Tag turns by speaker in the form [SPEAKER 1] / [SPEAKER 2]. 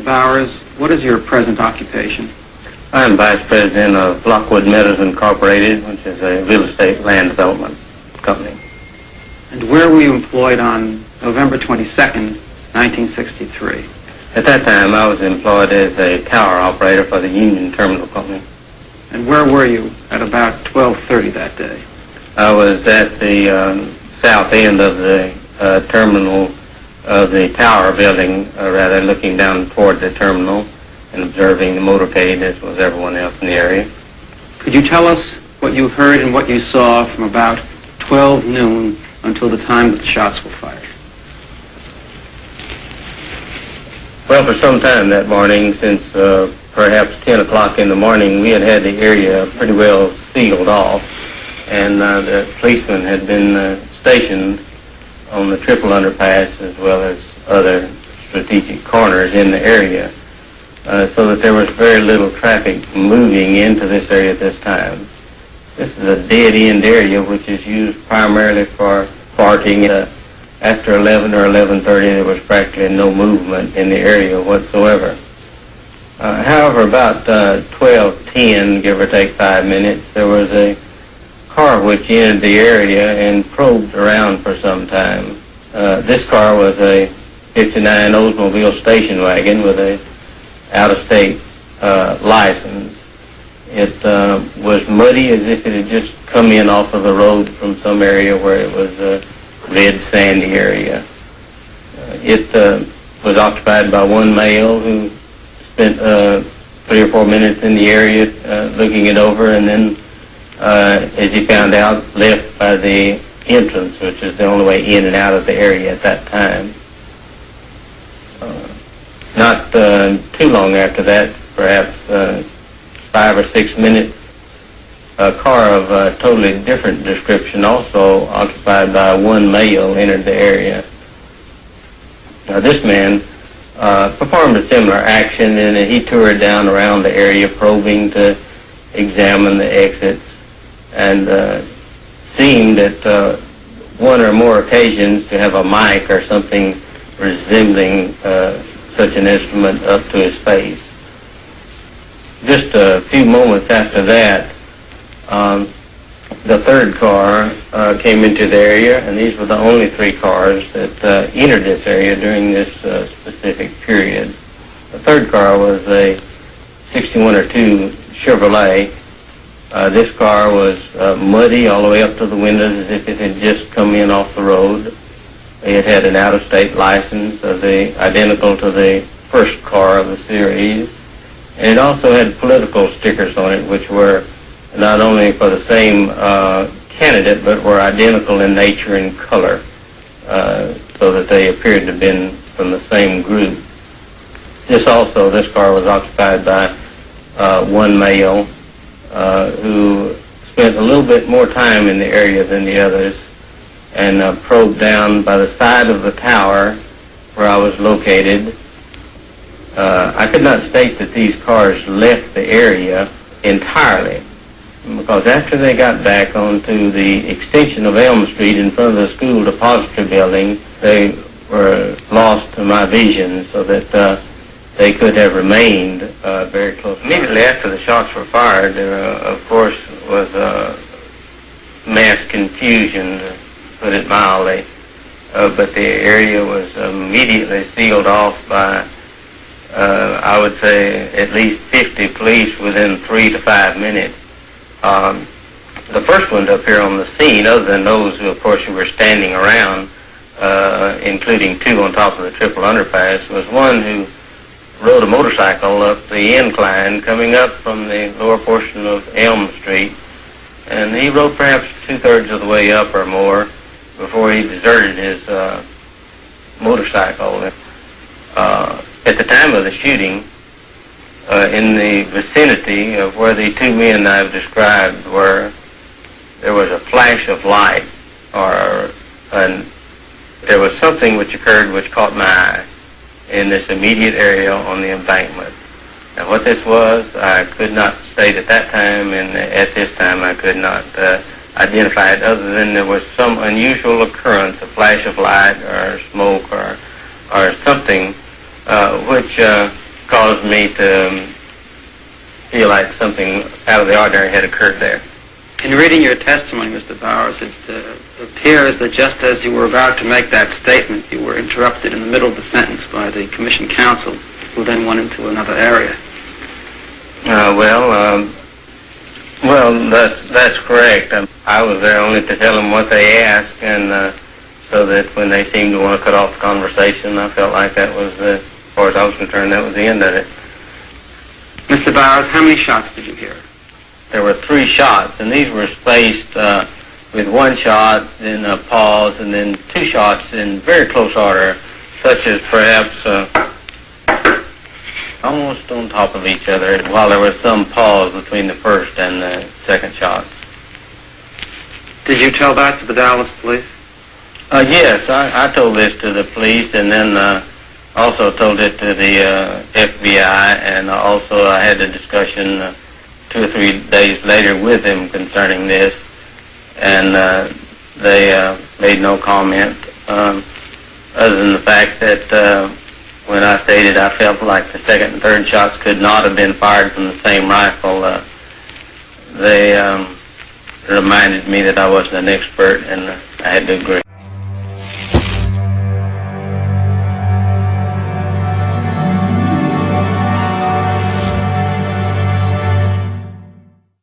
[SPEAKER 1] Bowers, what is your present occupation?
[SPEAKER 2] I'm Vice President of Lockwood Meadows Incorporated, which is a real estate land development company.
[SPEAKER 1] And where were you employed on November 22nd, 1963?
[SPEAKER 2] At that time, I was employed as a tower operator for the Union Terminal Company.
[SPEAKER 1] And where were you at about 12:30 that day?
[SPEAKER 2] I was at the south end of the terminal of the tower building, rather looking down toward the terminal and observing the motorcade as was everyone else in the area.
[SPEAKER 1] Could you tell us what you heard and what you saw from about 12 noon until the time that the shots were fired?
[SPEAKER 2] Well, for some time that morning, since perhaps 10 o'clock in the morning, we had the area pretty well sealed off, and the policemen had been stationed on the triple underpass as well as other strategic corners in the area, so that there was very little traffic moving into this area at this time. This is a dead-end area which is used primarily for parking. After 11 or 11:30, there was practically no movement in the area whatsoever. However, about 12:10, give or take 5 minutes, there was a car which entered the area and probed around for some time. This car was a 59 Oldsmobile station wagon with a out-of-state license. It was muddy as if it had just come in off of the road from some area where it was a red sandy area. It was occupied by one male who spent 3 or 4 minutes in the area looking it over, and then as he found out, left by the entrance, which is the only way in and out of the area at that time. Not too long after that, perhaps 5 or 6 minutes, a car of a totally different description, also occupied by one male, entered the area. Now, this man performed a similar action, and he toured down around the area, probing to examine the exits, and seemed at one or more occasions to have a mic or something resembling such an instrument up to his face. Just a few moments after that, the third car came into the area, and these were the only 3 cars that entered this area during this specific period. The third car was a 61 or 2 Chevrolet. This car was muddy all the way up to the windows as if it had just come in off the road. It had an out-of-state license identical to the first car of the series. And it also had political stickers on it, which were not only for the same candidate, but were identical in nature and color, so that they appeared to have been from the same group. This car was occupied by one male who spent a little bit more time in the area than the others, and probed down by the side of the tower where I was located. I could not state that these cars left the area entirely, because after they got back onto the extension of Elm Street in front of the school depository building, they were lost to my vision, so that they could have remained very close. Immediately after the shots were fired, there, of course, was mass confusion, to put it mildly, but the area was immediately sealed off by, I would say, at least 50 police within 3 to 5 minutes. The first one to appear on the scene, other than those who, of course, who were standing around, including 2 on top of the triple underpass, was one who rode a motorcycle up the incline coming up from the lower portion of Elm Street, and he rode perhaps 2/3 of the way up or more before he deserted his motorcycle. At the time of the shooting, in the vicinity of where the 2 men I've described were, there was a flash of light, there was something which occurred which caught my eye in this immediate area on the embankment. Now, what this was, I could not state at that time, and at this time I could not identify it, other than there was some unusual occurrence, a flash of light or smoke or something which caused me to feel like something out of the ordinary had occurred there.
[SPEAKER 1] In reading your testimony, Mr. Bowers, it appears that just as you were about to make that statement, you were interrupted in the middle of the sentence by the commission counsel, who then went into another area.
[SPEAKER 2] Well, that's correct. I was there only to tell them what they asked, and so that when they seemed to want to cut off the conversation, I felt like that was, as far as I was concerned, that was the end of it.
[SPEAKER 1] Mr. Bowers, how many shots did you hear?
[SPEAKER 2] There were 3 shots, and these were spaced with 1 shot, then a pause, and then 2 shots in very close order, such as perhaps almost on top of each other, while there was some pause between the first and the second shots.
[SPEAKER 1] Did you tell that to the Dallas police?
[SPEAKER 2] Yes, I told this to the police, and then also told it to the FBI, and also I had a discussion 2 or 3 days later with them concerning this, and they made no comment other than the fact that when I stated I felt like the second and third shots could not have been fired from the same rifle, they reminded me that I wasn't an expert, and I had to agree.